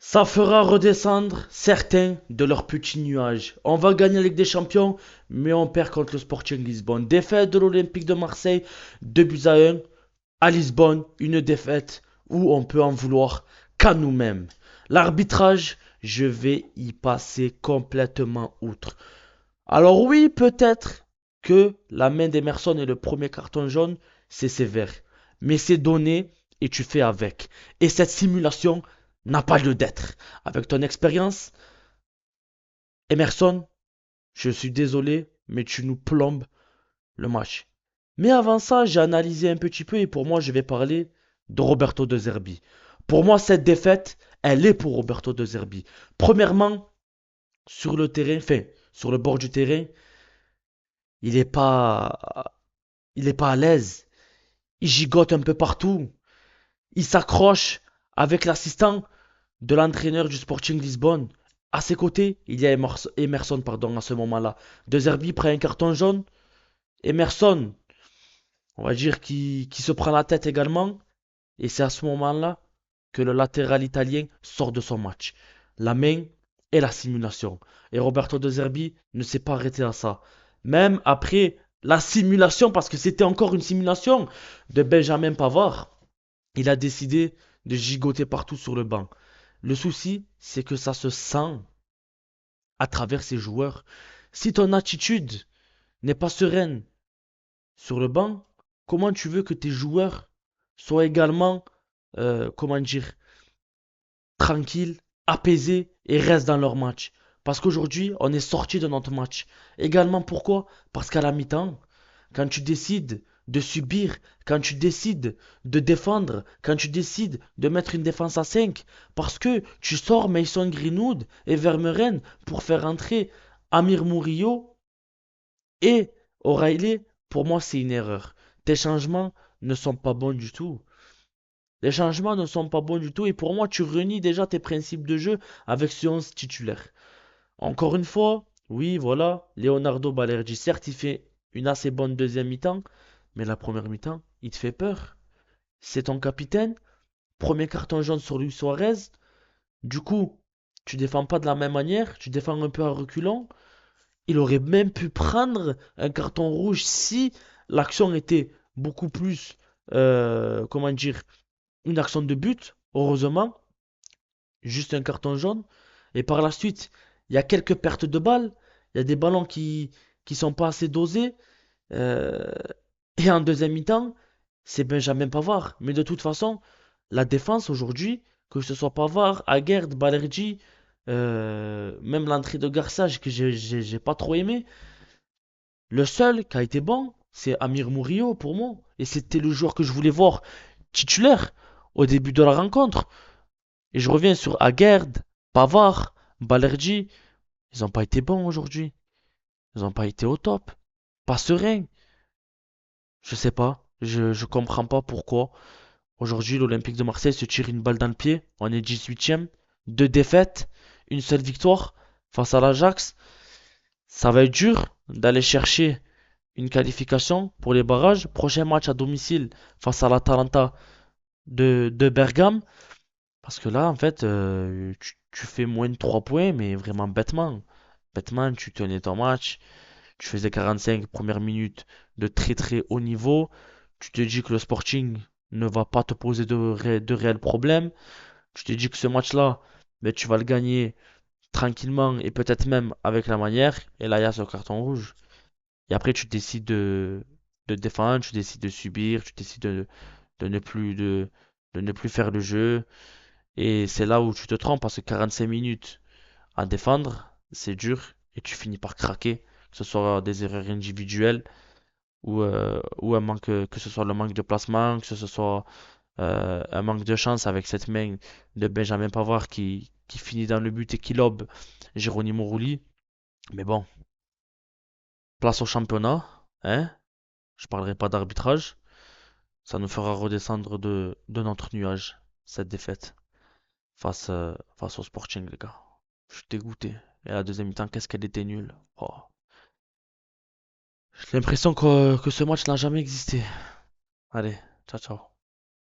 Ça fera redescendre certains de leurs petits nuages. On va gagner la Ligue des Champions, mais on perd contre le Sporting Lisbonne. Défaite de l'Olympique de Marseille, 2 buts à 1. À Lisbonne, une défaite où on peut en vouloir qu'à nous-mêmes. L'arbitrage, je vais y passer complètement outre. Alors oui, peut-être que la main d'Emerson et le premier carton jaune, c'est sévère. Mais c'est donné et tu fais avec. Et cette simulation n'a pas lieu d'être. Avec ton expérience, Emerson, je suis désolé, mais tu nous plombes le match. Mais avant ça, j'ai analysé un petit peu et pour moi, je vais parler de Roberto De Zerbi. Pour moi, cette défaite, elle est pour Roberto De Zerbi. Premièrement, sur le terrain, enfin, sur le bord du terrain, il est pas, il est pas à l'aise. Il gigote un peu partout. Il s'accroche avec l'assistant de l'entraîneur du Sporting Lisbonne. À ses côtés, il y a Emerson, pardon, à ce moment-là. De Zerbi prend un carton jaune. Emerson, on va dire qui se prend la tête également. Et c'est à ce moment-là que le latéral italien sort de son match. La main et la simulation. Et Roberto De Zerbi ne s'est pas arrêté à ça. Même après la simulation, parce que c'était encore une simulation de Benjamin Pavard, il a décidé de gigoter partout sur le banc. Le souci, c'est que ça se sent à travers ses joueurs. Si ton attitude n'est pas sereine sur le banc, comment tu veux que tes joueurs soient également, comment dire, tranquilles, apaisés et restent dans leur match? Parce qu'aujourd'hui, on est sorti de notre match. Également pourquoi? Parce qu'à la mi-temps, quand tu décides de subir, quand tu décides de défendre, quand tu décides de mettre une défense à 5, parce que tu sors Mason Greenwood et Vermeuren pour faire entrer Amir Murillo et O'Reilly, pour moi c'est une erreur. Tes changements ne sont pas bons du tout. Les changements ne sont pas bons du tout et pour moi tu renies déjà tes principes de jeu avec ce 11 titulaire. Encore une fois, oui voilà, Leonardo Balerdi, certes il fait une assez bonne deuxième mi-temps, mais la première mi-temps, il te fait peur. C'est ton capitaine, premier carton jaune sur Luis Suarez, du coup, tu défends pas de la même manière, tu défends un peu à reculons. Il aurait même pu prendre un carton rouge si l'action était beaucoup plus, comment dire, une action de but. Heureusement, juste un carton jaune. Et par la suite, il y a quelques pertes de balles. Il y a des ballons qui sont pas assez dosés. Euh, et en deuxième mi-temps, c'est Benjamin Pavard. Mais de toute façon, la défense aujourd'hui, que ce soit Pavard, Aguerd, Balerdi, même l'entrée de Garçage que j'ai pas trop aimé. Le seul qui a été bon, c'est Amir Murillo pour moi. Et c'était le joueur que je voulais voir titulaire au début de la rencontre. Et je reviens sur Aguerd, Pavard, Balerdi. Ils n'ont pas été bons aujourd'hui. Ils n'ont pas été au top. Pas sereins. Je sais pas. Je comprends pas pourquoi. Aujourd'hui, l'Olympique de Marseille se tire une balle dans le pied. On est 18e. Deux défaites. Une seule victoire face à l'Ajax. Ça va être dur d'aller chercher une qualification pour les barrages. Prochain match à domicile face à l'Atalanta de Bergame. Parce que là, en fait, tu fais moins de 3 points, mais vraiment bêtement. Bêtement, tu tenais ton match. Tu faisais 45 premières minutes de très très haut niveau. Tu te dis que le Sporting ne va pas te poser de réels problèmes. Tu te dis que ce match-là, ben, tu vas le gagner tranquillement et peut-être même avec la manière. Et là, il y a ce carton rouge. Et après, tu décides de défendre, tu décides de subir, tu décides de ne plus, de ne plus faire le jeu. Et c'est là où tu te trompes parce que 45 minutes à défendre, c'est dur et tu finis par craquer, que ce soit des erreurs individuelles ou un manque, que ce soit le manque de placement, que ce soit un manque de chance avec cette main de Benjamin Pavard qui finit dans le but et qui lobe Geronimo Rulli. Mais bon, place au championnat, hein? Je parlerai pas d'arbitrage. Ça nous fera redescendre de notre nuage, cette défaite, face au Sporting, les gars. Je suis dégoûté. Et la deuxième mi-temps, qu'est-ce qu'elle était nulle. Oh. J'ai l'impression que ce match n'a jamais existé. Allez, ciao ciao.